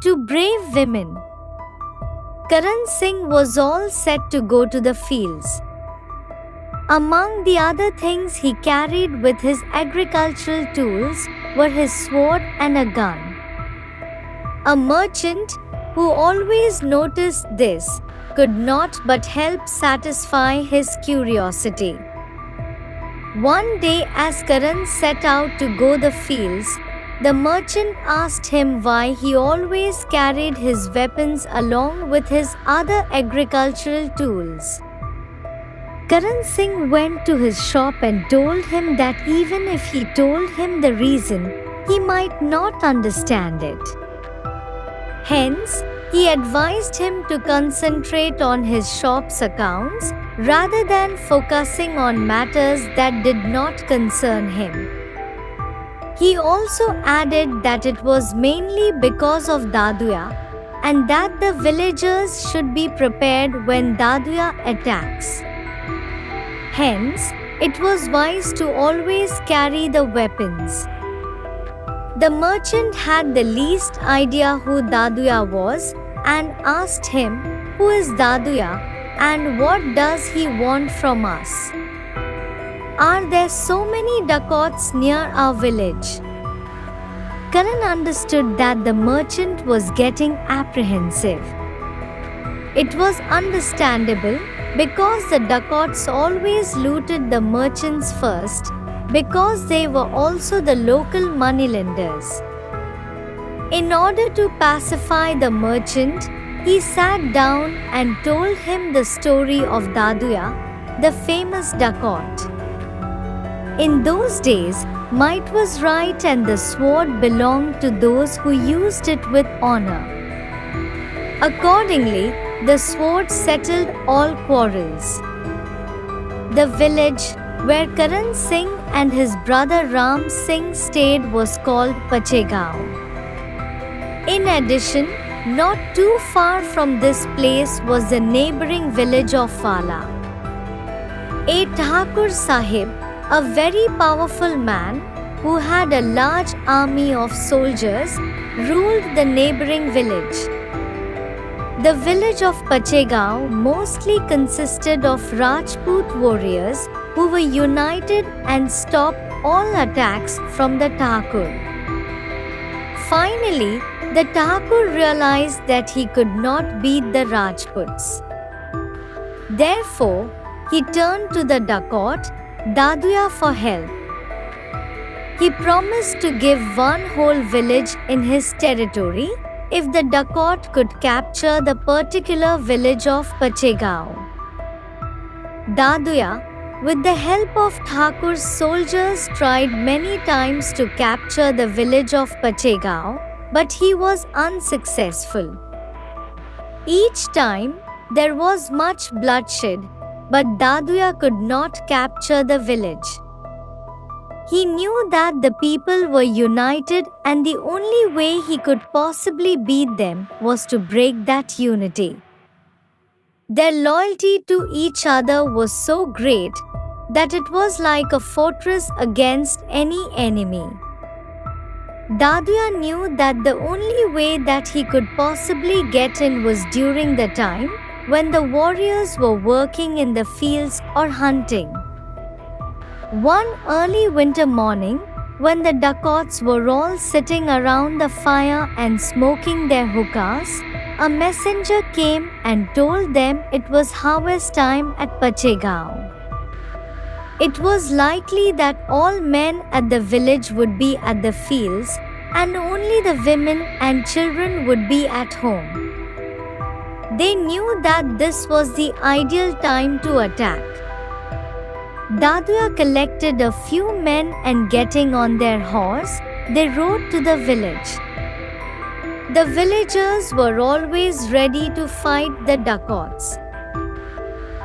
to brave women. Karan Singh was all set to go to the fields. Among the other things he carried with his agricultural tools were his sword and a gun. A merchant, who always noticed this, could not but help satisfy his curiosity. One day, as Karan set out to go the fields, the merchant asked him why he always carried his weapons along with his other agricultural tools. Karan Singh went to his shop and told him that even if he told him the reason, he might not understand it. Hence, he advised him to concentrate on his shop's accounts rather than focusing on matters that did not concern him. He also added that it was mainly because of Daduya and that the villagers should be prepared when Daduya attacks. Hence, it was wise to always carry the weapons. The merchant had the least idea who Daduya was and asked him, "Who is Daduya and what does he want from us? Are there so many dacoits near our village?" Karan understood that the merchant was getting apprehensive. It was understandable because the dacoits always looted the merchants first, because they were also the local moneylenders. In order to pacify the merchant, he sat down and told him the story of Daduya, the famous dacoit. In those days, might was right and the sword belonged to those who used it with honor. Accordingly, the sword settled all quarrels. The village where Karan Singh and his brother Ram Singh stayed was called Pachegao. In addition, not too far from this place was the neighboring village of Fala. A Thakur Sahib, a very powerful man who had a large army of soldiers, ruled the neighboring village. The village of Pachegao mostly consisted of Rajput warriors who were united and stopped all attacks from the Thakur. Finally, the Thakur realized that he could not beat the Rajputs. Therefore, he turned to the dacoit, Daduya, for help. He promised to give one whole village in his territory if the dacoit could capture the particular village of Pachegao. Daduya, with the help of Thakur's soldiers, tried many times to capture the village of Pachegao, but he was unsuccessful. Each time, there was much bloodshed, but Daduya could not capture the village. He knew that the people were united and the only way he could possibly beat them was to break that unity. Their loyalty to each other was so great that it was like a fortress against any enemy. Daduya knew that the only way that he could possibly get in was during the time when the warriors were working in the fields or hunting. One early winter morning, when the dacoits were all sitting around the fire and smoking their hookahs, a messenger came and told them it was harvest time at Pachegao. It was likely that all men at the village would be at the fields and only the women and children would be at home. They knew that this was the ideal time to attack. Daduya collected a few men and getting on their horse, they rode to the village. The villagers were always ready to fight the dacoits.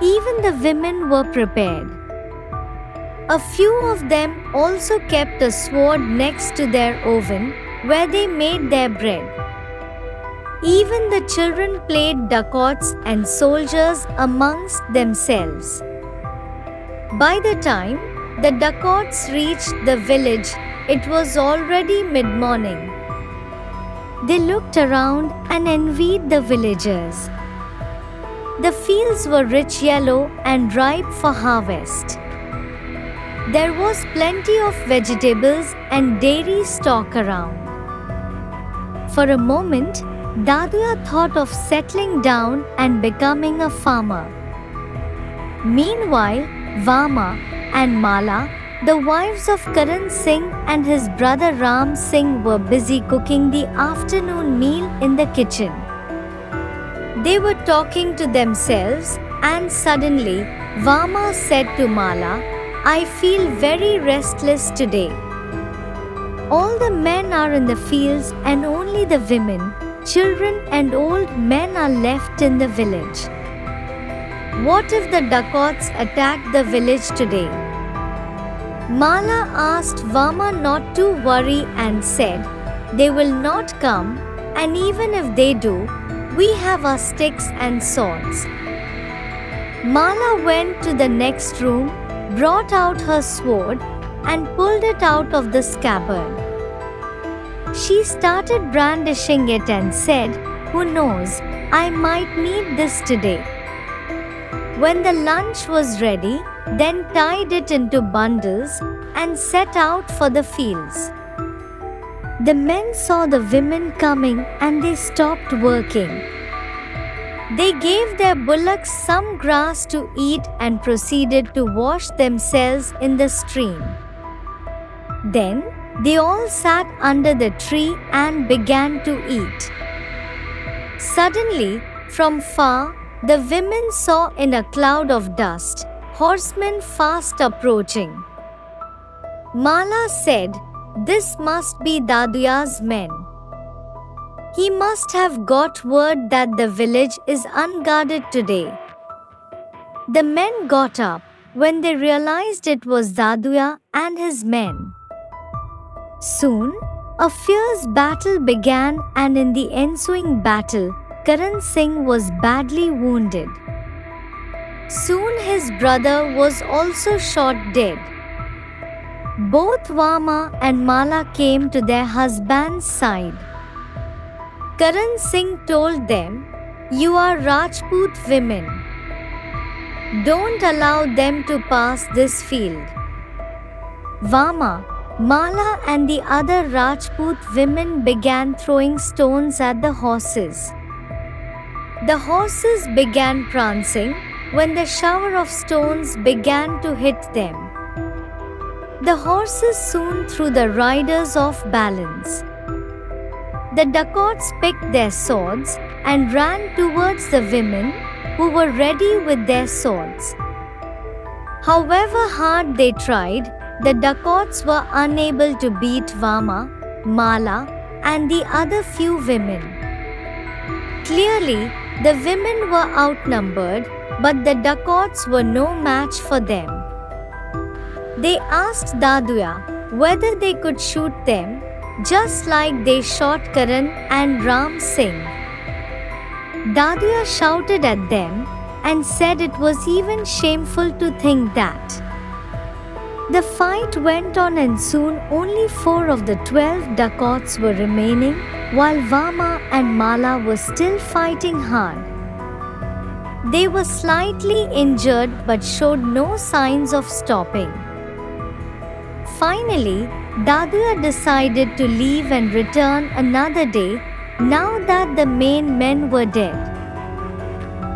Even the women were prepared. A few of them also kept a sword next to their oven where they made their bread. Even the children played dacoits and soldiers amongst themselves. By the time the dacoits reached the village, it was already mid-morning. They looked around and envied the villagers. The fields were rich yellow and ripe for harvest. There was plenty of vegetables and dairy stock around. For a moment, Daduya thought of settling down and becoming a farmer. Meanwhile, Vama and Mala, the wives of Karan Singh and his brother Ram Singh, were busy cooking the afternoon meal in the kitchen. They were talking to themselves, and suddenly Vama said to Mala, "I feel very restless today. All the men are in the fields and only the women, children and old men are left in the village. What if the dacoits attack the village today?" Mala asked Vama not to worry and said, "They will not come, and even if they do, we have our sticks and swords." Mala went to the next room, brought out her sword, and pulled it out of the scabbard. She started brandishing it and said, "Who knows, I might need this today." When the lunch was ready, then tied it into bundles and set out for the fields. The men saw the women coming and they stopped working. They gave their bullocks some grass to eat and proceeded to wash themselves in the stream. Then they all sat under the tree and began to eat. Suddenly, from far, the women saw in a cloud of dust horsemen fast approaching. Mala said, "This must be Daduya's men. He must have got word that the village is unguarded today." The men got up when they realized it was Daduya and his men. Soon, a fierce battle began, and in the ensuing battle, Karan Singh was badly wounded. Soon his brother was also shot dead. Both Vama and Mala came to their husband's side. Karan Singh told them, "You are Rajput women. Don't allow them to pass this field." Vama, Mala and the other Rajput women began throwing stones at the horses. The horses began prancing when the shower of stones began to hit them. The horses soon threw the riders off balance. The dacoits picked their swords and ran towards the women, who were ready with their swords. However hard they tried, the dacoits were unable to beat Vama, Mala, and the other few women. Clearly, the women were outnumbered, but the dacoits were no match for them. They asked Daduya whether they could shoot them, just like they shot Karan and Ram Singh. Daduya shouted at them and said it was even shameful to think that. The fight went on, and soon only 4 of the 12 dacoits were remaining, while Vama and Mala were still fighting hard. They were slightly injured but showed no signs of stopping. Finally, Daduya decided to leave and return another day, now that the main men were dead.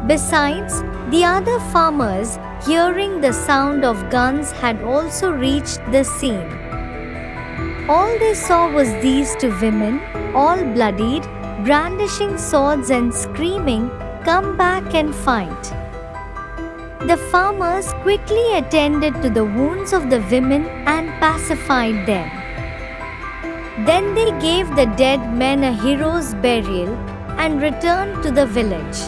Besides, the other farmers, hearing the sound of guns, had also reached the scene. All they saw was these 2 women, all bloodied, brandishing swords and screaming, "Come back and fight." The farmers quickly attended to the wounds of the women and pacified them. Then they gave the dead men a hero's burial and returned to the village.